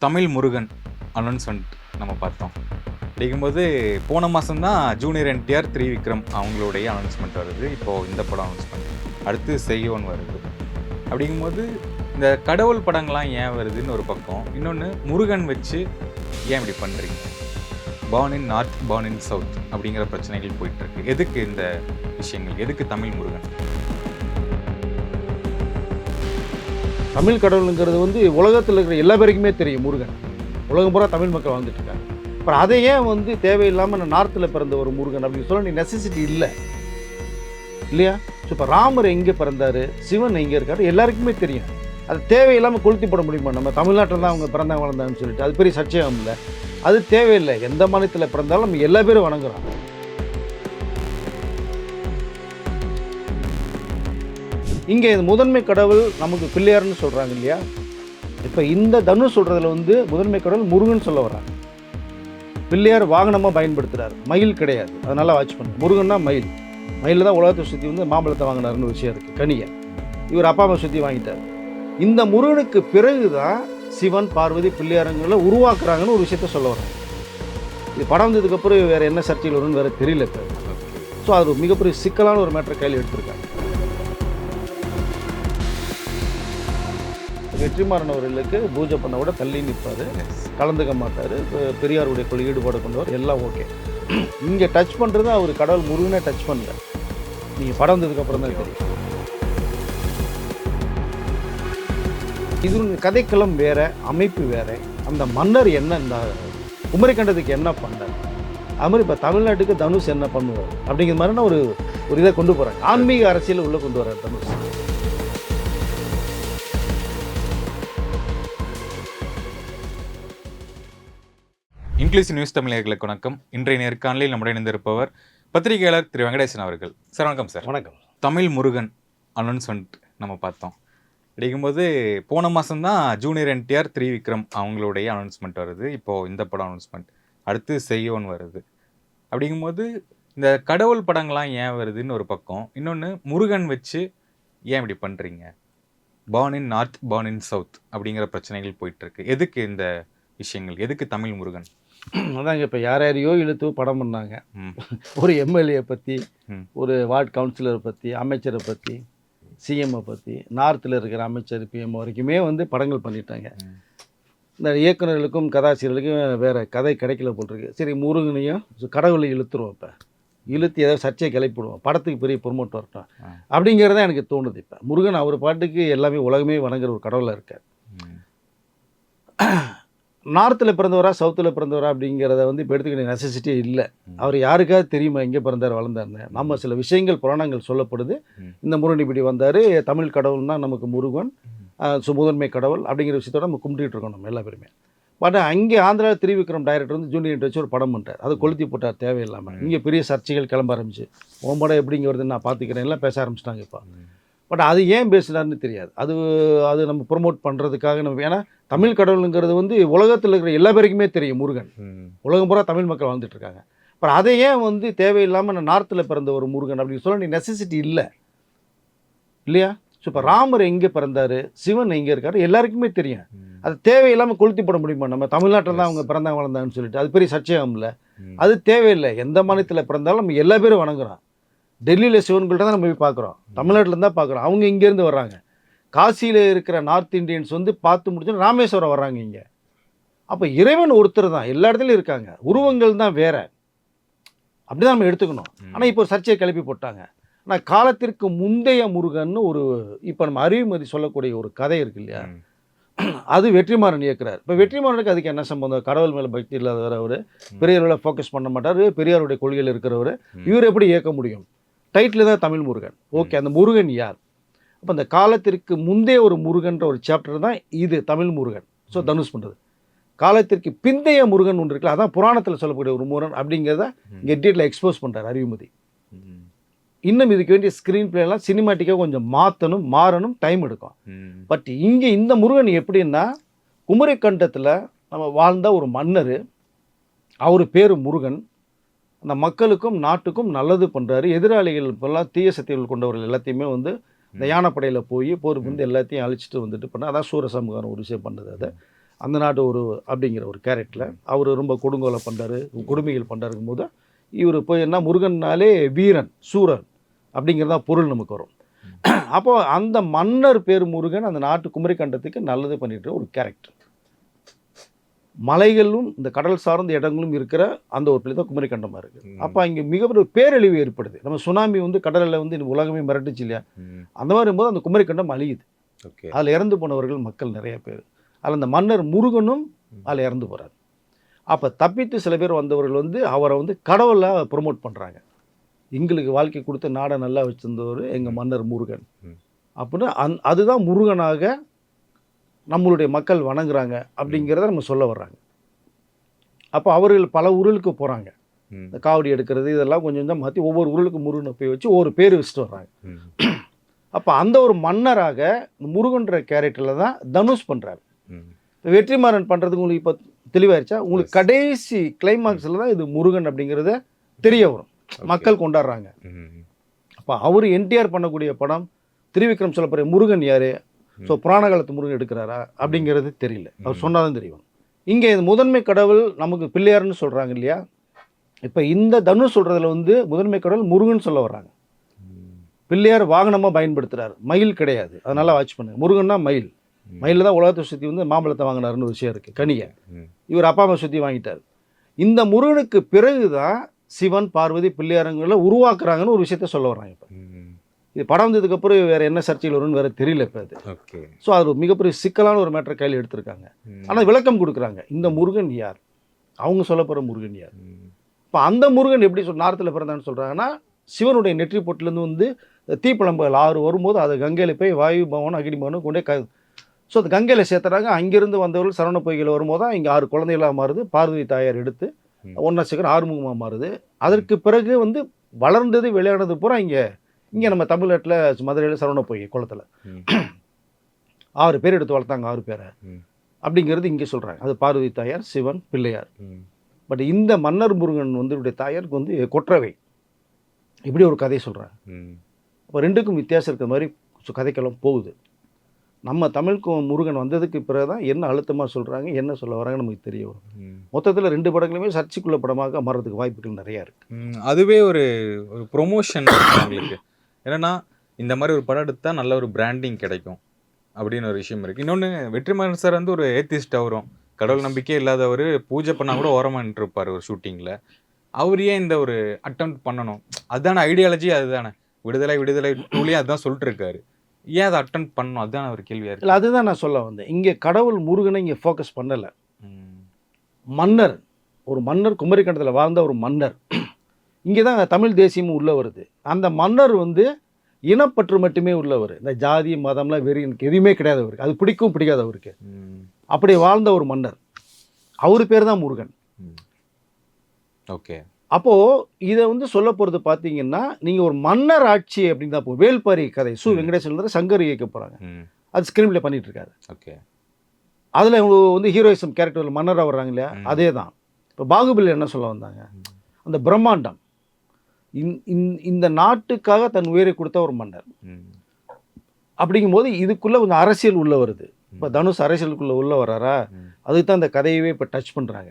Tamil Murugan announcement நம்ம பார்த்தோம். அப்படிங்கும்போது போன மாதம் தான் ஜூனியர் என்டிஆர் விக்ரம் அவங்களுடைய அனௌன்ஸ்மெண்ட் வருது. இப்போது இந்த படம் அனௌன்ஸ்மெண்ட், அடுத்து செய்யோன் வருது. அப்படிங்கும்போது இந்த கடவுள் படங்கள்லாம் ஏன் வருதுன்னு ஒரு பக்கம், இன்னொன்று முருகன் வச்சு ஏன் இப்படி பண்ணுறீங்க, born in north born in South அப்படிங்கிற பிரச்சனைகள் போயிட்டுருக்கு. எதுக்கு இந்த விஷயங்கள், எதுக்கு தமிழ் முருகன்? தமிழ் கடவுளுங்கிறது உலகத்தில் இருக்கிற எல்லா பேருக்குமே தெரியும். முருகன் உலகம் பூரா தமிழ் மக்கள் வாழ்ந்துட்டு இருக்காங்க. அப்புறம் அதை ஏன் தேவையில்லாமல் நான் நார்த்தில் பிறந்த ஒரு முருகன் அப்படின்னு சொல்ல நீ நெசசிட்டி இல்லை இல்லையா? ஸோ இப்போ ராமர் எங்கே பிறந்தார், சிவன் எங்கே இருக்காரு எல்லாருக்குமே தெரியும். அது தேவையில்லாமல் கொளுத்தி போட முடியுமா? நம்ம தமிழ்நாட்டில் தான் அவங்க பிறந்தாங்க வளர்ந்தாங்கன்னு சொல்லிட்டு அது பெரிய சர்ச்சையாகும் இல்லை. அது தேவையில்லை. எந்த மாநிலத்தில் பிறந்தாலும் நம்ம எல்லா பேரும் வணங்குறோம். இங்கே இந்த முதன்மை கடவுள் நமக்கு பிள்ளையார்னு சொல்கிறாங்க இல்லையா? இப்போ இந்த தனுஷ் சொல்கிறதுல முதன்மை கடவுள் முருகன் சொல்ல வர்றாங்க. பிள்ளையார் வாகனமாக பயன்படுத்துகிறார், மயில் கிடையாது. அதனால் வாட்ச் பண்ணு. முருகன்னா மயில். மயிலில் தான் உலகத்தை சுற்றி மாம்பழத்தை வாங்கினாருன்னு விஷயம் இருக்குது. கனியை இவர் அப்பா அம்மா சுற்றி வாங்கிட்டார். இந்த முருகனுக்கு பிறகு தான் சிவன் பார்வதி பிள்ளையாரங்களை உருவாக்குறாங்கன்னு ஒரு விஷயத்த சொல்ல வர்றாங்க. இது படம் வந்ததுக்கப்புறம் வேறு என்ன சர்ச்சைகள் வரும்னு வேறு தெரியல. ஸோ அது ஒரு மிகப்பெரிய சிக்கலான ஒரு மேட்டர் கையில் எடுத்திருக்காங்க. வெற்றிமாறன் அவர்களுக்கு பூஜை பண்ண விட தள்ளி நிற்பார், கலந்துக்க மாட்டார், பெரியாருடைய கொள்கை ஈடுபாடு கொண்டவர், எல்லாம் ஓகே. இங்கே டச் பண்ணுறது அவர் கடவுள் முருகனே டச் பண்ணல. நீங்கள் படம் வந்ததுக்கப்புறம் தான் தெரியும். இது கதைக்களம் வேறு, அமைப்பு வேறு. அந்த மன்னர் என்ன, இந்த குமரிக்கண்டத்துக்கு என்ன பண்ணார், அது மாதிரி இப்போ தமிழ்நாட்டுக்கு தனுஷ் என்ன பண்ணுவார் அப்படிங்கிற மாதிரினா ஒரு இதை கொண்டு போகிறாங்க. ஆன்மீக அரசியல் உள்ளே கொண்டு வர்றார் தனுஷ். இன்க்ளூசிவ் நியூஸ் தமிழர்களுக்கு வணக்கம். இன்றைய நேர்காணலில் நம்முடைய இணைந்திருப்பவர் பத்திரிகையாளர் திரு வெங்கடேசன் அவர்கள். சார் வணக்கம். சார் வணக்கம். தமிழ் முருகன் அனௌன்ஸ்மெண்ட் நம்ம பார்த்தோம். அப்படிங்கும்போது போன மாதம் தான் ஜூனியர் என்டிஆர் விக்ரம் அவங்களுடைய அனௌன்ஸ்மெண்ட் வருது. இப்போது இந்த படம் அனௌன்ஸ்மெண்ட், அடுத்து செய்யோன் வருது. அப்படிங்கும்போது இந்த கடவுள் படங்கள்லாம் ஏன் வருதுன்னு ஒரு பக்கம், இன்னொன்று முருகன் வச்சு ஏன் இப்படி பண்ணுறீங்க, born in north born in South அப்படிங்கிற பிரச்சனைகள் போயிட்டுருக்கு. எதுக்கு இந்த விஷயங்கள், எதுக்கு தமிழ் முருகன்? அதாங்க இப்போ யாரையோ இழுத்து படம் பண்ணாங்க. ஒரு எம்எல்ஏ பற்றி, ஒரு வார்டு கவுன்சிலரை பற்றி, அமைச்சரை பற்றி, சிஎம்ஐ பற்றி, நார்த்தில் இருக்கிற அமைச்சர் பிஎம் வரைக்குமே படங்கள் பண்ணிட்டாங்க. இந்த இயக்குநர்களுக்கும் கதாசிரியர்களுக்கும் வேறு கதை கிடைக்கல போட்டிருக்கு. சரி, முருகனையும் கடவுளை இழுத்துருவோம். இப்போ இழுத்து ஏதாவது சர்ச்சையை கிளப்பிடுவோம், படத்துக்கு பெரிய ப்ரொமோட் வரட்டும் அப்படிங்கிறதான் எனக்கு தோணுது. இப்போ முருகன் அவர் பாட்டுக்கு எல்லாமே உலகமே வணங்குற ஒரு கடவுளாக இருக்கார். நார்த்தில் பிறந்தவரா சவுத்தில் பிறந்தவரா அப்படிங்கிறத இப்போ எடுத்துக்கிட்ட நெசசிட்டியே இல்லை. அவர் யாருக்காவது தெரியுமா எங்கே பிறந்தார் வளர்ந்தார்னு? நம்ம சில விஷயங்கள் புராணங்கள் சொல்லப்படுது. இந்த முருகன் இப்படி வந்தார், தமிழ் கடவுள்னா நமக்கு முருகன் முதன்மை கடவுள் அப்படிங்கிற விஷயத்தோட நம்ம கும்பிட்டு இருக்கோம் நம்ம எல்லா பேருமே. பட் அங்கே ஆந்திரா விக்ரம் டைரக்டர் ஜூனியர் வச்சு ஒரு படம் பண்ணுறார். அதை கொளுத்தி போட்டார் தேவையில்லாமல். இங்கே பெரிய சர்ச்சைகள் கிளம்ப ஆரம்பிச்சு, உன் படம் எப்படிங்க வருதுன்னு நான் பார்த்துக்கிறேன் எல்லாம் பேச ஆரம்பிச்சிட்டாங்க. இப்போ பட் அது ஏன் பேசுனார்னு தெரியாது. அது நம்ம ப்ரொமோட் பண்ணுறதுக்காக நம்ம, ஏன்னா தமிழ் கடவுளுங்கிறது உலகத்தில் இருக்கிற எல்லா பேருக்குமே தெரியும். முருகன் உலகம் பூரா தமிழ் மக்கள் வாழ்ந்துட்டு இருக்காங்க. அப்புறம் அதை ஏன் தேவையில்லாமல் நான் நார்த்தில் பிறந்த ஒரு முருகன் அப்படின்னு சொல்ல நீ நெசசிட்டி இல்லை இல்லையா? ஸோ இப்போ ராமர் எங்கே பிறந்தார், சிவன் எங்கே இருக்காரு எல்லாருக்குமே தெரியும். அது தேவையில்லாமல் கொளுத்தி போட முடியுமா? நம்ம தமிழ்நாட்டில் தான் அவங்க பிறந்தாங்க வளர்ந்தாங்கன்னு சொல்லிட்டு அது பெரிய சர்ச்சையாகும் இல்லை. அது தேவையில்லை. எந்த மாநிலத்தில் பிறந்தாலும் நம்ம எல்லா பேரும் வணங்குறோம். டெல்லியில் சிவன்கள்ட்ட தான் நம்ம போய் பார்க்குறோம், தமிழ்நாட்டில் தான் பார்க்குறோம். அவங்க இங்கேருந்து வர்றாங்க. காசியில் இருக்கிற நார்த் இண்டியன்ஸ் பார்த்து முடிச்சு ராமேஸ்வரம் வர்றாங்க இங்கே. அப்போ இறைவன் ஒருத்தர் தான், எல்லா இடத்துலையும் இருக்காங்க, உருவங்கள் தான் வேற. அப்படி தான் நம்ம எடுத்துக்கணும். ஆனால் இப்போ ஒரு சர்ச்சையை கிளப்பி போட்டாங்க. ஆனால் காலத்திற்கு முந்தைய முருகன் ஒரு இப்போ நம்ம அறிவுமதி சொல்லக்கூடிய ஒரு கதை இருக்கு இல்லையா, அது வெற்றிமாறன் இயக்குறார். இப்போ வெற்றிமாறனுக்கு அதுக்கு என்ன சம்பந்தம்? கடவுள் மேலே பக்தி இல்லாதவர், அவர் பெரியாரோட ஃபோக்கஸ் பண்ண மாட்டார், பெரியாருடைய கொள்கையில் இருக்கிறவர், இவர் எப்படி இயக்க முடியும்? டைட்டில் தான் தமிழ் முருகன். ஓகே, அந்த முருகன் யார்? அப்போ அந்த காலத்திற்கு முந்தைய ஒரு முருகன்ற ஒரு சாப்டர் தான் இது தமிழ் முருகன். ஸோ தனுஷ் பண்ணுறது. காலத்திற்கு பிந்தைய முருகன் ஒன்று இருக்குல்ல, அதான் புராணத்தில் சொல்லக்கூடிய ஒரு முருகன் அப்படிங்கிறத இங்கே டீட்டில் எக்ஸ்போஸ் பண்ணுறார் அறிவுமதி. இன்னும் இதுக்கு வேண்டிய ஸ்க்ரீன் பிளேலாம் சினிமாட்டிக்காக கொஞ்சம் மாறணும், டைம் எடுக்கும். பட் இங்கே இந்த முருகன் எப்படின்னா, குமரிக்கண்டத்தில் நம்ம வாழ்ந்த ஒரு மன்னர், அவர் பேர் முருகன். அந்த மக்களுக்கும் நாட்டுக்கும் நல்லது பண்ணுறாரு. எதிராளிகள் இப்போல்லாம் தீய சக்திகள் கொண்டவர்கள் எல்லாத்தையுமே இந்த யானைப்படையில் போய் போருக்கு எல்லாத்தையும் அழிச்சிட்டு வந்துட்டு பண்ண, அதான் சூரசம்ஹாரம் ஒரு விஷயம் பண்ணுறது. அதை அந்த நாட்டு ஒரு அப்படிங்கிற ஒரு கேரக்டரில் அவர் ரொம்ப கொடுங்கோலை பண்ணுறாரு, கொடுமைகள் பண்ணுறாருக்கும் போது இவர் போய் என்ன முருகன்னாலே வீரன் சூரன் அப்படிங்கிறதா பொருள் நமக்கு வரும். அப்போ அந்த மன்னர் பேர் முருகன் அந்த நாட்டு குமரிக்கண்டத்துக்கு நல்லது பண்ணிட்டு ஒரு கேரக்டர். மலைகளும் இந்த கடல் சார்ந்த இடங்களும் இருக்கிற அந்த ஒரு பிள்ளை தான் குமரிக்கண்டமாக இருக்குது. அப்போ இங்கே மிகப்பெரிய பேரழிவு ஏற்படுது. நம்ம சுனாமி வந்து கடலில் வந்து இந்த உலகமே மிரட்டுச்சு இல்லையா, அந்த மாதிரி போது அந்த குமரிக்கண்டம் அழியுது. அதில் இறந்து போனவர்கள் மக்கள் நிறைய பேர். அதில் அந்த மன்னர் முருகனும் அதில் இறந்து போகிறார். அப்போ தப்பித்து சில பேர் வந்தவர்கள் வந்து அவரை வந்து கடவுளாக ப்ரொமோட் பண்ணுறாங்க. எங்களுக்கு வாழ்க்கை கொடுத்த நாடை நல்லா வச்சிருந்தவர் எங்கள் மன்னர் முருகன் அப்படின்னு அதுதான் முருகனாக நம்மளுடைய மக்கள் வணங்குறாங்க அப்படிங்கிறத நம்ம சொல்ல வர்றாங்க. அப்போ அவர்கள் பல ஊர்களுக்கு போகிறாங்க. இந்த காவடி எடுக்கிறது இதெல்லாம் கொஞ்சம் கொஞ்சம் மாற்றி ஒவ்வொரு ஊர்களுக்கு முருகனை போய் வச்சு ஒவ்வொரு பேர் வச்சுட்டு வர்றாங்க. அப்போ அந்த ஒரு மன்னராக முருகன்ற கேரக்டரில் தான் தனுஷ் பண்ணுறாரு. வெற்றிமாறன் பண்ணுறதுக்கு உங்களுக்கு இப்போ தெளிவாயிருச்சா? உங்களுக்கு கடைசி கிளைமாக்ஸில் தான் இது முருகன் அப்படிங்கிறத தெரிய வரும், மக்கள் கொண்டாடுறாங்க. அப்போ அவர் என்டிஆர் பண்ணக்கூடிய படம் திரிவிக்ரம் சொல்ல போகிற முருகன் யார், ஸோ புராண காலத்து முருகன் எடுக்கிறாரா அப்படிங்கிறது தெரியல. அவர் சொன்னாலும் தெரியும். இங்கே இந்த முதன்மை கடவுள் நமக்கு பிள்ளையார்னு சொல்கிறாங்க இல்லையா, இப்போ இந்த தனுஷ் சொல்கிறதுல வந்து முதன்மை கடவுள் முருகன் சொல்ல வர்றாங்க. பிள்ளையார் வாகனமாக பயன்படுத்துகிறார், மயில் கிடையாது. அதனால் வாட்ச் பண்ணுங்க. முருகன்னா மயில், மயிலில் தான் உலகத்தை சுற்றி வந்து மாம்பழத்தை வாங்கினாருன்னு ஒரு விஷயம் இருக்குது. கனியை இவர் அப்பா அம்மா சுற்றி வாங்கிட்டார். இந்த முருகனுக்கு பிறகு தான் சிவன் பார்வதி பிள்ளையாரங்களை உருவாக்குறாங்கன்னு ஒரு விஷயத்த சொல்ல வர்றாங்க. இப்போ இது படம் வந்ததுக்கப்புறம் வேறு என்ன சர்ச்சைகள் வரும்னு வேறு தெரியல இப்போ அது. ஸோ அது மிகப்பெரிய சிக்கலான ஒரு மேட்டரை கையில் எடுத்திருக்காங்க. ஆனால் விளக்கம் கொடுக்குறாங்க, இந்த முருகன் யார், அவங்க சொல்ல போகிற முருகன் யார். இப்போ அந்த முருகன் எப்படி நாரத்தில் பிறந்தான்னு சொல்கிறாங்கன்னா, சிவனுடைய நெற்றி பொட்டிலேருந்து வந்து தீப்பழம்புகள் 6 வரும்போது அதை கங்கையில் போய் வாயு பவனும் அக்னி பவனும் கொண்டே ஸோ அது கங்கையில் சேர்த்துறாங்க. அங்கேருந்து வந்தவர்கள் சரவண பொய்கையில் வரும்போது தான் இங்கே 6 குழந்தைகளாக மாறுது. பார்வதி தாயார் எடுத்து ஒன்றா சீக்கிரம் ஆறுமுகமாக மாறுது. அதற்கு பிறகு வந்து வளர்ந்தது விளையாடுறது பூரா இங்கே நம்ம தமிழ்நாட்டில் மதுரையில் சரவண பொய்கை குளத்தில் 6 பேர் எடுத்து வளர்த்தாங்க, 6 பேரை அப்படிங்கிறது இங்கே சொல்கிறாங்க. அது பார்வதி தாயார், சிவன், பிள்ளையார். பட் இந்த மன்னர் முருகன் வந்து இவருடைய தாயாருக்கு வந்து கொற்றவை, இப்படி ஒரு கதை சொல்கிறாங்க. இப்போ ரெண்டுக்கும் வித்தியாசம் இருக்கிற மாதிரி கதைக்கெல்லாம் போகுது. நம்ம தமிழுக்கு முருகன் வந்ததுக்கு பிறகு தான் என்ன அழுத்தமாக சொல்கிறாங்க, என்ன சொல்ல வராங்க நமக்கு தெரிய வரும். மொத்தத்தில் 2 படங்களுமே சர்ச்சைக்குள்ள படமாக மாறதுக்கு வாய்ப்புகள் நிறையா இருக்குது. அதுவே ஒரு ப்ரொமோஷன் உங்களுக்கு. என்னென்னா இந்த மாதிரி ஒரு படம் எடுத்தால் நல்ல ஒரு பிராண்டிங் கிடைக்கும் அப்படின்னு ஒரு விஷயம் இருக்குது. இன்னொன்று, வெற்றிமாறன் சார் வந்து ஒரு ஏத்திஸ்ட். அவரும் கடவுள் நம்பிக்கையே இல்லாதவர், பூஜை பண்ணால் கூட ஓரமாக நின்றுருப்பார் ஒரு ஷூட்டிங்கில். அவர் ஏன் இந்த ஒரு அட்டெம்ப்ட் பண்ணணும்? அதுதானே ஐடியாலஜி, அதுதானே விடுதலை 2லேயும் அதுதான் சொல்லிட்டு இருக்காரு. ஏன் அதை அட்டெம்ப்ட் பண்ணணும்? அதுதான் ஒரு கேள்வியாக இருக்குது. இல்லை, அதுதான் நான் சொல்ல வந்தேன். இங்கே கடவுள் முருகனை இங்கே ஃபோக்கஸ் பண்ணலை. மன்னர், ஒரு மன்னர், குமரிக்கண்டத்தில் வாழ்ந்த ஒரு மன்னர். இங்கே தான் தமிழ் தேசியமும் உள்ளே வருது. அந்த மன்னர் வந்து இனப்பற்று மட்டுமே உள்ளவர். இந்த ஜாதி மதம்லாம் வெறி எனக்கு எதுவுமே கிடையாது அவருக்கு. அது பிடிக்கும் பிடிக்காது அவருக்கு. அப்படி வாழ்ந்த ஒரு மன்னர், அவர் பேர் தான் முருகன். ஓகே. அப்போது இதை வந்து சொல்ல போகிறது பார்த்தீங்கன்னா, நீங்கள் ஒரு மன்னர் ஆட்சி அப்படின்னு தான் வேல்பாரி கதை வெங்கடேசன் சங்கர் இயக்க போகிறாங்க. அது ஸ்க்ரீன் ப்ளே பண்ணிட்டு இருக்காரு. ஓகே. அதில் இவங்க வந்து ஹீரோயிசம் கேரக்டர் மன்னராக வர்றாங்க இல்லையா, அதே தான். இப்போ பாகுபலி என்ன சொல்ல வந்தாங்க, அந்த பிரம்மாண்டம், இந்த நாட்டுக்காக தன் உயிரை கொடுத்த ஒரு மன்னர். அப்படிங்கும்போது இதுக்குள்ளே கொஞ்சம் அரசியல் உள்ளே வருது. இப்போ தனுஷ் அரசியலுக்குள்ளே உள்ளே வராரா, அதுக்கு தான் இந்த கதையவே இப்போ டச் பண்ணுறாங்க.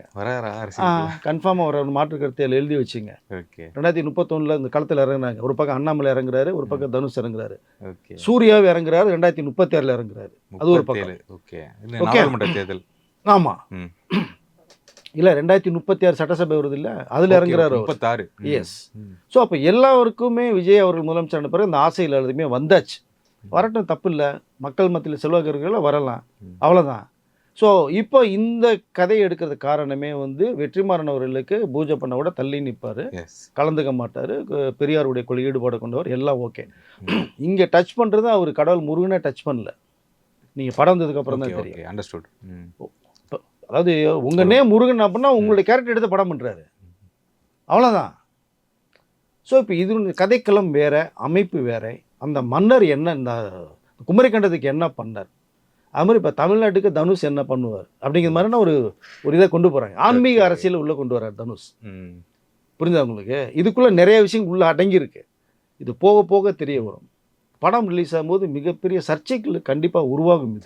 கன்ஃபார்மாக வர மாற்று கருத்தையில் எழுதி வச்சுங்க. 2031 இந்த களத்தில் இறங்குறாங்க. ஒரு பக்கம் அண்ணாமலை இறங்குறாரு, ஒரு பக்கம் தனுஷ் இறங்குறாரு, சூர்யாவும் இறங்குறாரு, 2036 இறங்குறாரு. அது ஒரு பக்கம். ஆமாம், இல்லை 2036 சட்டசபை வருது இல்லை, அதில் இறங்குறாரு. 36. எஸ். ஸோ அப்போ எல்லாருக்குமே விஜய் அவர்கள் முதலமைச்சரான பிறகு இந்த ஆசையில் எழுதுமே வந்தாச்சு. வரட்டும், தப்பு இல்லை. மக்கள் மத்தியில் செல்வாக்குகளை வரலாம், அவ்வளோதான். ஸோ இப்போ இந்த கதையை எடுக்கிறது காரணமே வந்து வெற்றிமாறன் அவர்களுக்கு பூஜை பண்ண கூட தள்ளி நிற்பார், கலந்துக்க மாட்டார், பெரியாருடைய கொள்கை ஈடுபாடு கொண்டவர், எல்லாம் ஓகே. இங்கே டச் பண்ணுறது அவர் கடவுள் முருகனே டச் பண்ணல. நீங்கள் படம் வந்ததுக்கப்புறம் தான் தெரியும். அண்டர்ஸ்டுட். அதாவது உங்கள் நேம் முருகன் அப்படின்னா உங்களுடைய கேரக்டர் எடுத்து படம் பண்ணுறாரு, அவ்வளோதான். ஸோ இப்போ இது கதைக்களம் வேறு, அமைப்பு வேறு. அந்த மன்னர் என்ன, இந்த குமரிக்கண்டத்துக்கு என்ன பண்ணார், அது மாதிரி இப்போ தமிழ்நாட்டுக்கு தனுஷ் என்ன பண்ணுவார் அப்படிங்கிற மாதிரினா ஒரு இதை கொண்டு போகிறாங்க. ஆன்மீக அரசியல் உள்ளே கொண்டு வர்றார் தனுஷ். புரிஞ்சா உங்களுக்கு? இதுக்குள்ளே நிறைய விஷயம் உள்ளே அடங்கியிருக்கு. இது போக போக தெரிய வரும். படம் ரிலீஸ் ஆகும்போது மிகப்பெரிய சர்ச்சைகள் கண்டிப்பாக உருவாகும்.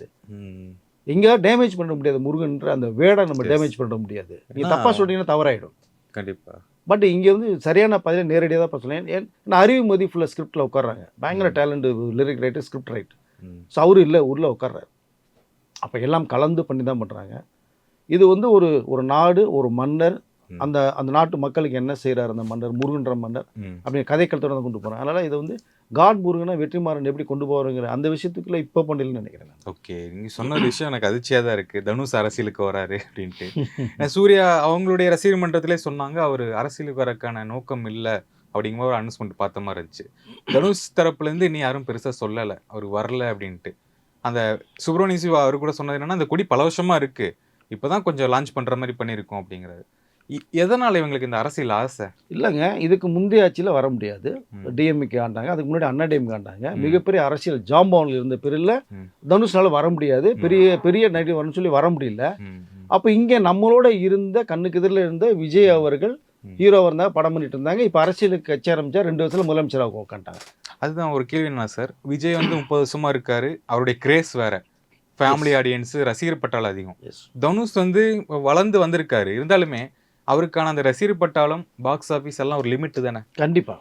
எங்கே டேமேஜ் பண்ண முடியாது. முருகன்ற அந்த வேடை நம்ம Yes. டேமேஜ் பண்ண முடியாது. நீங்கள் ஏன்னா- தப்பாக சொல்லிட்டீங்கன்னா தவறாயிடும். கண்டிப்பா. பட் இங்கே வந்து சரியான பதில நேரடியாக தான் பேசலாம். ஏன்னா அறிவுமதி ஃபுல்லாக ஸ்கிரிப்டில் உட்கார்றாங்க. பயங்கர talent, lyric writer, script writer. ம். ஸோ அவரு இல்லை, உள்ள உட்கார்றாரு. அப்போ எல்லாம் கலந்து பண்ணி தான் பண்ணுறாங்க. இது வந்து ஒரு நாடு, ஒரு மன்னர், ம். அந்த அந்த நாட்டு மக்களுக்கு என்ன செய்கிறார் அந்த மன்னர், முருகன்ற மன்னர் ம். அப்படின்னு கதைக்களத்தோட தான் கொண்டு போகிறாங்க. அதனால் இதை வந்து காட் முருகனை வெற்றிமாறன் எப்படி கொண்டு போகிறோங்கிற அந்த விஷயத்துக்குள்ள இப்போ பண்ணலன்னு நினைக்கிறேன் நான். ஓகே, நீங்க சொன்ன ஒரு விஷயம் எனக்கு அதிர்ச்சியா தான் இருக்கு. தனுஷ் அரசியலுக்கு வராரு அப்படின்ட்டு. ஏன்னா சூர்யா அவங்களுடைய ரசிகர் மன்றத்திலே சொன்னாங்க, அவர் அரசியலுக்கு வரக்கான நோக்கம் இல்லை அப்படிங்கிற ஒரு அனௌன்ஸ்மெண்ட் பார்த்த மாதிரி இருந்துச்சு. தனுஷ் தரப்புல இருந்து இனி யாரும் பெருசா சொல்லலை அவர் வரல அப்படின்ட்டு. அந்த சுப்ரமணிய சிவா அவர் கூட சொன்னது என்னன்னா, அந்த கொடி பல வருஷமா இருக்கு, இப்பதான் கொஞ்சம் லான்ச் பண்ற மாதிரி பண்ணியிருக்கோம் அப்படிங்கிறாரு. எதனால இவங்களுக்கு இந்த அரசியல் ஆசை? இல்லைங்க, இதுக்கு முந்தைய ஆட்சியில் வர முடியாது. ம். டிஎம்கே ஆண்டாங்க, அதுக்கு முன்னாடி அண்ணா டிஎம்கே ஆண்டாங்க. ம். மிகப்பெரிய அரசியல் ஜாம்பவனில் இருந்த பேரில் ம். தனுஷ்னால வர முடியாது. பெரிய பெரிய நடிகர் வரணும்னு சொல்லி வர முடியல. ம். ம். அப்போ இங்கே நம்மளோட இருந்த கண்ணுக்கு எதிரில் இருந்த விஜய் அவர்கள் ம். ஹீரோவாக இருந்தாங்க, படம் பண்ணிட்டு இருந்தாங்க. இப்போ அரசியலுக்கு கட்சி ஆரம்பிச்சா 2 வருஷத்துல முதலமைச்சராக உட்காந்துட்டாங்க. அதுதான் ஒரு கேள்வி என்ன சார், விஜய் வந்து 30 வருஷமா இருக்காரு, அவருடைய கிரேஸ் வேற, ஃபேமிலி ஆடியன்ஸ், ரசிகர் பட்டாளம் அதிகம். எஸ், தனுஷ் வந்து வளர்ந்து வந்திருக்காரு, இருந்தாலுமே அவருக்கான அந்த ரசிகர் பட்டாளம், பாக்ஸ் ஆஃபீஸ் எல்லாம் ஒரு லிமிட் தானே. கண்டிப்பாக.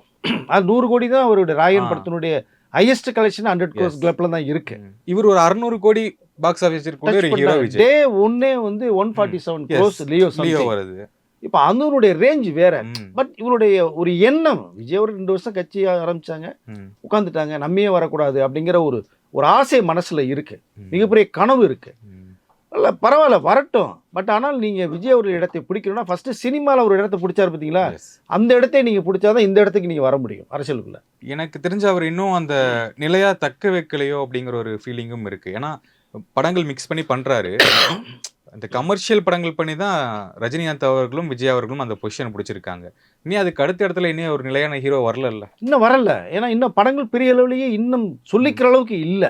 அது 100 கோடி தான் அவருடைய ராயன் ஆ. படத்தினுடைய ஹையஸ்ட் கலெக்ஷன் 100 Yes. கோர்ஸ் கிளப்பில் தான் இருக்கு. இவர் ஒரு 600 கோடி பாக்ஸ் ஆஃபீஸ் இருக்கக்கூடிய ஒரு ஹீரோ விஜய். டே ஒன்னே வந்து 147 Yes. Course Leo Leo something. வருது. இப்போ அதனுடைய ரேஞ்ச் வேற. ம். பட் இவருடைய ஒரு எண்ணம், விஜய் ஒரு 2 வருஷம் கட்சி ஆரம்பிச்சாங்க, ம். உட்காந்துட்டாங்க, நம்மையே வரக்கூடாது அப்படிங்கிற ஒரு ஆசை மனசுல இருக்கு, ம். மிகப்பெரிய கனவு இருக்கு. ம். இல்லை பரவாயில்ல வரட்டும். பட் ஆனால் நீங்கள் விஜய் ஒரு இடத்தை பிடிக்கணும்னா ஃபர்ஸ்ட் சினிமாவில் ஒரு இடத்தை பிடிச்சாரு பார்த்தீங்களா, Yes. அந்த இடத்தை நீங்கள் பிடிச்சாதான் இந்த இடத்துக்கு நீங்கள் வர முடியும் அரசியலுக்குள்ள. எனக்கு தெரிஞ்ச அவர் இன்னும் அந்த நிலையா தக்க வைக்கலையோ அப்படிங்கிற ஒரு ஃபீலிங்கும் இருக்கு. ஏன்னா படங்கள் மிக்ஸ் பண்ணி பண்றாரு. அந்த கமர்ஷியல் படங்கள் பண்ணி தான் ரஜினிகாந்த் அவர்களும் விஜய் அவர்களும் அந்த பொசிஷன் பிடிச்சிருக்காங்க. இனி அதுக்கு அடுத்த இடத்துல இனி ஒரு நிலையான ஹீரோ வரல. இன்னும் வரல. ஏன்னா இன்னும் படங்கள் பெரிய அளவுலேயே இன்னும் சொல்லிக்கிற அளவுக்கு இல்லை.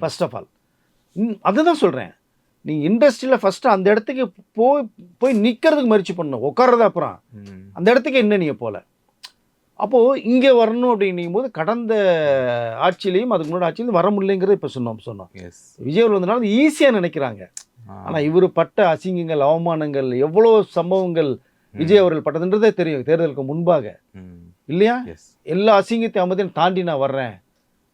ஃபர்ஸ்ட் ஆஃப் ஆல் அதுதான் சொல்கிறேன். நீங்கள் இண்டஸ்ட்ரியில் ஃபஸ்ட்டு அந்த இடத்துக்கு போய் நிற்கிறதுக்கு முயற்சி பண்ணணும். உட்கார்றது அப்புறம் அந்த இடத்துக்கு என்ன நீங்கள் போகல. அப்போது இங்கே வரணும் அப்படிங்கும் போது கடந்த ஆட்சியிலையும் அதுக்கு முன்னாடி ஆட்சியிலையும் வர முடியலைங்கிறத இப்போ சொன்னோம். விஜய் அவர் வந்தனால ஈஸியாக நினைக்கிறாங்க. ஆனால் இவர் பட்ட அசிங்கங்கள், அவமானங்கள், எவ்வளோ சம்பவங்கள் விஜய் அவர்கள் பட்டதுன்றதே தெரியும் தேர்தலுக்கு முன்பாக, இல்லையா? எல்லா அசிங்கத்தையும் அவமதியும் தாண்டி நான் வர்றேன்,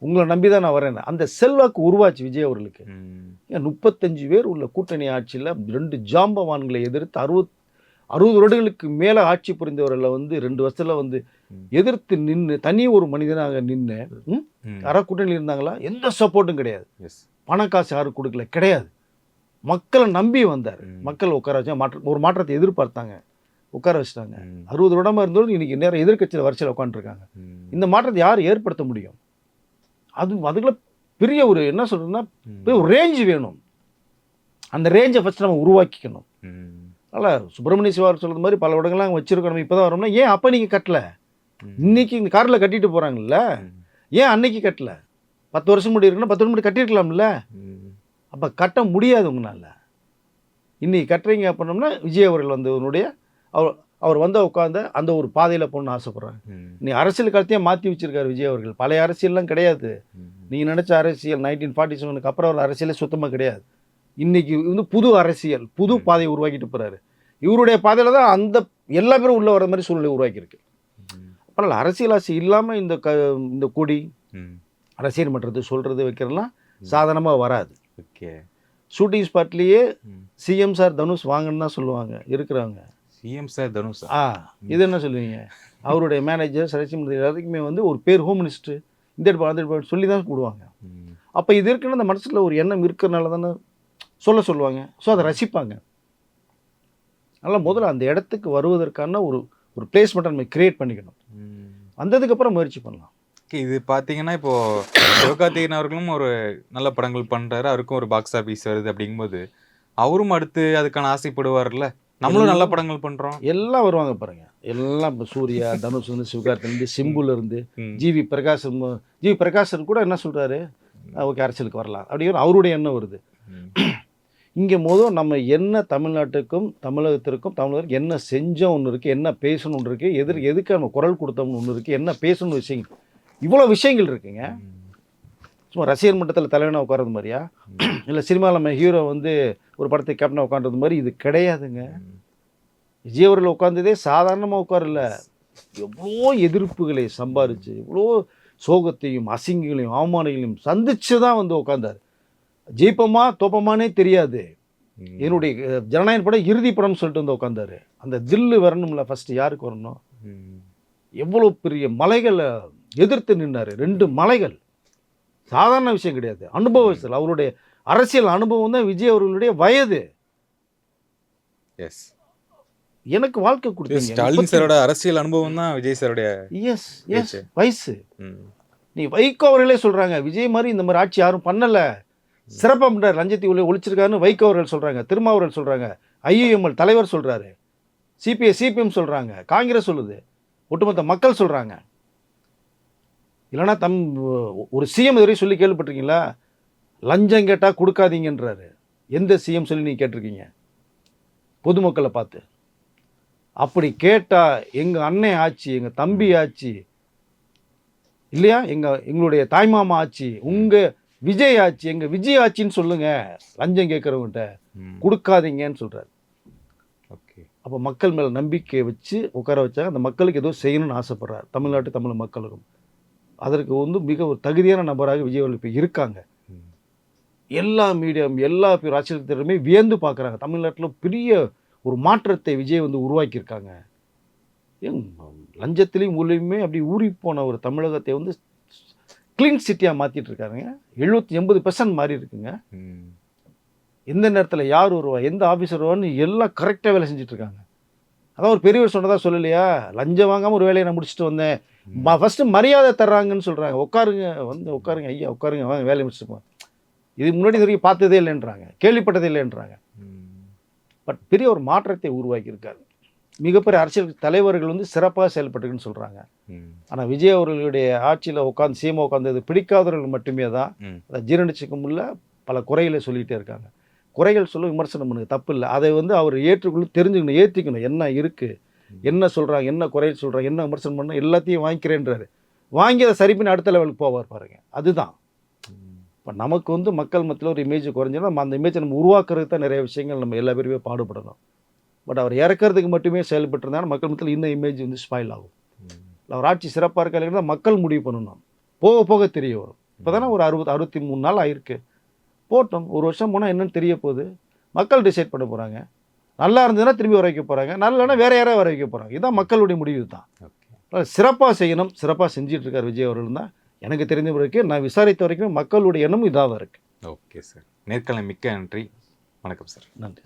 உங்களை நம்பி தான் நான் வரேன். அந்த செல்வாக்கு உருவாச்சு விஜய் அவர்களுக்கு. 35 பேர் உள்ள கூட்டணி ஆட்சியில் 2 ஜாம்பவான்களை எதிர்த்து 60 வருடங்களுக்கு மேலே ஆட்சி புரிந்தவர்களை வந்து 2 வருஷத்தில் வந்து எதிர்த்து நின்று தனி ஒரு மனிதனாக நின்று யாராவது கூட்டணியில் இருந்தாங்களா? எந்த சப்போர்ட்டும் கிடையாது. பணக்காசு யாரும் கொடுக்கல, கிடையாது. மக்களை நம்பி வந்தார். மக்கள் உட்கார வச்சா ஒரு மாற்றத்தை எதிர்பார்த்தாங்க, உட்கார வச்சுட்டாங்க. 60 வருடமாக இருந்தவர்கள் இன்னைக்கு நேரம் எதிர்க்கட்சியில் வரிசையில் உட்காந்துருக்காங்க. இந்த மாற்றத்தை யார் ஏற்படுத்த முடியும்? அதுக்குள்ள பெரிய ஒரு என்ன சொல்றதுன்னா ஒரு ரேஞ்ச் வேணும். அந்த ரேஞ்சை ஃபர்ஸ்ட் நம்ம உருவாக்கிக்கணும். அதனால் சுப்பிரமணிய சிவா சொல்றது மாதிரி பல இடங்கள்லாம் வச்சிருக்கோம். நம்ம இப்போ தான் வரோம்னா ஏன் அப்போ நீங்கள் கட்டல? இன்னைக்கு இந்த காரில் கட்டிட்டு போகிறாங்கல்ல, ஏன் அன்னைக்கு கட்டல? 10 வருஷம் முடி இருக்குன்னா 10 வருஷம் முடி கட்டியிருக்கலாம்ல. அப்போ கட்ட முடியாது உங்களால். இன்னைக்கு கட்டுறீங்க அப்படின்னோம்னா விஜய் அவர்கள் வந்து அவர் வந்து உட்காந்து அந்த ஒரு பாதையில் போகணுன்னு ஆசைப்படுறாங்க. நீ அரசியல் காலத்தையே மாற்றி வச்சிருக்காரு விஜய் அவர்கள். பழைய அரசியல்லாம் கிடையாது. நீங்கள் நினச்ச அரசியல் 1947 அப்புறம் ஒரு அரசியலே சுத்தமாக கிடையாது. இன்னைக்கு வந்து புது அரசியல், புது பாதையை உருவாக்கிட்டு போகிறாரு. இவருடைய பாதையில் தான் அந்த எல்லா பேரும் உள்ளே வர மாதிரி சூழ்நிலை உருவாக்கியிருக்கு. அப்புறம் அரசியல் ஆசை இல்லாமல் இந்த கொடி அரசியல் மன்றது சொல்கிறது வைக்கிறதுலாம் சாதாரணமாக வராது. ஷூட்டிங் ஸ்பாட்லேயே சிஎம் சார் தனுஷ் வாங்கன்னு தான் சொல்லுவாங்க இருக்கிறவங்க. சிஎம் சார் தனுஷ் இது என்ன சொல்லுவீங்க? அவருடைய மேனேஜர் சரசிமதி எல்லாத்துக்குமே வந்து ஒரு பேர் ஹோம் மினிஸ்டர் இந்த இடத்துல சொல்லி தான் கூடுவாங்க. அப்போ இது இருக்குன்னு அந்த மனசில் ஒரு எண்ணம் இருக்கிறனால தானே சொல்லுவாங்க. ஸோ அதை ரசிப்பாங்க. அதனால் முதல்ல அந்த இடத்துக்கு வருவதற்கான ஒரு பிளேஸ்மெண்ட்டை நம்ம கிரியேட் பண்ணிக்கணும். வந்ததுக்கப்புறம் முயற்சி பண்ணலாம். இது பார்த்தீங்கன்னா இப்போது சிவகார்த்திகேயன் அவர்களும் ஒரு நல்ல படங்கள் பண்ணுறாரு, அவருக்கும் ஒரு பாக்ஸ் ஆஃபீஸ் வருது. அப்படிங்கும்போது அவரும் அடுத்து அதுக்கான ஆசைப்படுவார்ல. நம்மளும் நல்ல படங்கள் பண்ணுறோம், எல்லாம் வருவாங்க பாருங்க. எல்லாம் இப்போ சூர்யா, தனுஷ் வந்து சிவகார்த்திகேயன், சிம்புலேருந்து ஜிவி பிரகாஷன் கூட என்ன சொல்கிறாரு, ஓகே அரசியலுக்கு வரலாம் அப்படிங்கிற அவருடைய எண்ணம் வருது. இங்கே மொதல் நம்ம என்ன தமிழ்நாட்டுக்கும் தமிழகத்திற்கும் தமிழருக்கு என்ன செஞ்சோம் ஒன்று இருக்குது, என்ன பேசணும் ஒன்று இருக்குது, எதுக்கு நம்ம குரல் கொடுத்தோம்னு ஒன்று இருக்குது, என்ன பேசணும் விஷயங்கள், இவ்வளோ விஷயங்கள் இருக்குங்க. சும்மா ரசிகர் மன்றத்தில் தலைவனாக உட்கார்றது மாதிரியா, இல்லை சினிமாவில் நம்ம ஹீரோ வந்து ஒரு படத்தை கேப்டனாக உட்கார்றது மாதிரி இது கிடையாதுங்க. விஜய் அவர்கள் உட்கார்ந்ததே சாதாரணமாக உட்காரல, எவ்வளோ எதிர்ப்புகளை சம்பாரிச்சு, எவ்வளோ சோகத்தையும் அசிங்கங்களையும் அவமானங்களையும் சந்திச்சு தான் வந்து உட்கார்ந்தார். ஜெயிப்போமா தோப்பமானே தெரியாது. என்னுடைய ஜனநாயக படம் இறுதி படம்னு சொல்லிட்டு வந்து உட்காந்தாரு. அந்த தில்லு வரணும்ல, ஃபர்ஸ்ட் யாருக்கு வரணும்? எவ்வளோ பெரிய மலைகளை எதிர்த்து நின்னாரு. 2 மலைகள் சாதாரண விஷயம் கிடையாது. அனுபவத்தில் அவருடைய அரசியல் அனுபவம் தான் விஜய் அவர்களுடைய வயது. எஸ், எனக்கு வாழ்க்கை கொடுத்தீங்க. ஸ்டாலின் சாரோட அரசியல் அனுபவம் தான் விஜய் சாரோடைய எஸ் எஸ் வயசு. நீ வைகோ அவர்களே சொல்றாங்க, விஜய் மாதிரி இந்த மாதிரி ஆட்சி யாரும் பண்ணல, சிறப்பாக பண்ணுறாரு, லஞ்சத்தை உள்ளே ஒழிச்சிருக்காருன்னு வைகோ அவர்கள் சொல்றாங்க, திருமாவர்கள் சொல்றாங்க, ஐயுஎம்எல் தலைவர் சொல்றாரு, சிபிஐ சிபிஎம் சொல்றாங்க, காங்கிரஸ் சொல்லுது, ஒட்டுமொத்த மக்கள் சொல்றாங்க. இல்லைனா ஒரு சிஎம் இதுவரை சொல்லி கேள்விப்பட்டிருக்கீங்களா? லஞ்சம் கேட்டால் கொடுக்காதீங்கன்றாரு. எந்த சிஎம் சொல்லி நீங்கள் கேட்டிருக்கீங்க பொதுமக்களை பார்த்து? அப்படி கேட்டால் எங்கள் அண்ணன் ஆட்சி, எங்கள் தம்பி ஆட்சி இல்லையா, எங்களுடைய தாய்மாமா ஆட்சி, உங்கள் விஜய் ஆட்சி, எங்கள் விஜய் ஆட்சின்னு சொல்லுங்க, லஞ்சம் கேட்குறவங்ககிட்ட கொடுக்காதீங்கன்னு சொல்கிறார். ஓகே, அப்போ மக்கள் மேலே நம்பிக்கை வச்சு உட்கார வச்சாங்க. அந்த மக்களுக்கு ஏதோ செய்யணும்னு ஆசைப்படுறார், தமிழ்நாட்டு தமிழ் மக்களுக்கும். அதற்கு வந்து மிக ஒரு தகுதியான நபராக விஜய் அவர்கள் இப்போ இருக்காங்க. எல்லா மீடியம், எல்லா அரசியல் திறமையுமே வியந்து பார்க்குறாங்க. தமிழ்நாட்டில் பெரிய ஒரு மாற்றத்தை விஜய் வந்து உருவாக்கியிருக்காங்க. லஞ்சத்திலையும் ஊர்லேயுமே அப்படி ஊறி போன ஒரு தமிழகத்தை வந்து க்ளீன் சிட்டியாக மாற்றிட்டு இருக்காருங்க. 70-80% மாறி இருக்குங்க. எந்த நேரத்தில் யார் வருவா, எந்த ஆஃபீஸர் வருவான்னு எல்லாம் கரெக்டாக வேலை செஞ்சிட்ருக்காங்க. அதான் ஒரு பெரியவர் சொன்னதா சொல்லலையா, லஞ்சம் வாங்காமல் ஒரு வேலையை நான் முடிச்சுட்டு வந்தேன். ஃபஸ்ட்டு மரியாதை தர்றாங்கன்னு சொல்கிறாங்க. உட்காருங்க, வந்து உட்காருங்க ஐயா, உட்காருங்க, வாங்க வேலையை முடிச்சுட்டு. இது முன்னாடி வரைக்கும் பார்த்ததே இல்லைன்றாங்க, கேள்விப்பட்டதே இல்லைன்றாங்க. பட் பெரிய ஒரு மாற்றத்தை உருவாக்கியிருக்காரு. மிகப்பெரிய அரசியல் தலைவர்கள் வந்து சிறப்பாக செயல்பட்டுருக்குன்னு சொல்கிறாங்க. ஆனால் விஜய் அவர்களுடைய ஆட்சியில் உட்காந்து சிஎம் உட்காந்தது பிடிக்காதவர்கள் மட்டுமே தான் அதை ஜீரணிச்சிக்க முடியல. பல குறைகளை சொல்லிகிட்டே இருக்காங்க. குறைகள் சொல்ல விமர்சனம் பண்ணுங்க, தப்பு இல்லை. அதை வந்து அவர் ஏற்றுக்கொள்ள தெரிஞ்சுக்கணும், ஏற்றிக்கணும். என்ன இருக்குது, என்ன சொல்கிறாங்க, என்ன குறைகள் சொல்கிறாங்க, என்ன விமர்சனம் பண்ண எல்லாத்தையும் வாங்கிக்கிறேன்றாரு. வாங்கி அதை சரி பண்ணி அடுத்த லெவலுக்கு போவார் பாருங்க. அதுதான் இப்போ நமக்கு வந்து மக்கள் மத்தியில் ஒரு இமேஜ் குறைஞ்சிடும். நம்ம அந்த இமேஜை நம்ம உருவாக்குறதுக்கு தான் நிறைய விஷயங்கள் நம்ம எல்லா பேருமே பாடுபடணும். பட் அவர் இறக்கிறதுக்கு மட்டுமே செயல்பட்டுருந்தாலும் மக்கள் மத்தியில் இன்னும் இமேஜ் வந்து ஸ்பாயில் ஆகும். அவர் ஆட்சி சிறப்பாக இருக்கா இல்லைன்னா மக்கள் முடிவு பண்ணணும். போக போக தெரிய வரும். இப்போ தானே ஒரு 60-63 நாள் ஆயிருக்கு. போட்டோம், ஒரு வருஷம் போனால் என்னன்னு தெரிய போகுது. மக்கள் டிசைட் பண்ண போகிறாங்க. நல்லா இருந்ததுன்னா திரும்பி வர வைக்க போகிறாங்க, நல்லனா வேறு யாராவது வர வைக்க போகிறாங்க. இதுதான் மக்களுடைய முடிவு தான். சிறப்பாக செய்யணும், சிறப்பாக செஞ்சிட்டு இருக்கார் விஜய் அவர்கள் தான் எனக்கு தெரிந்த வரைக்கும். நான் விசாரித்த வரைக்கும் மக்களுடைய எண்ணம் இதாக தான் இருக்குது. ஓகே சார், நேர்காணல் மிக்க நன்றி. வணக்கம் சார். நன்றி.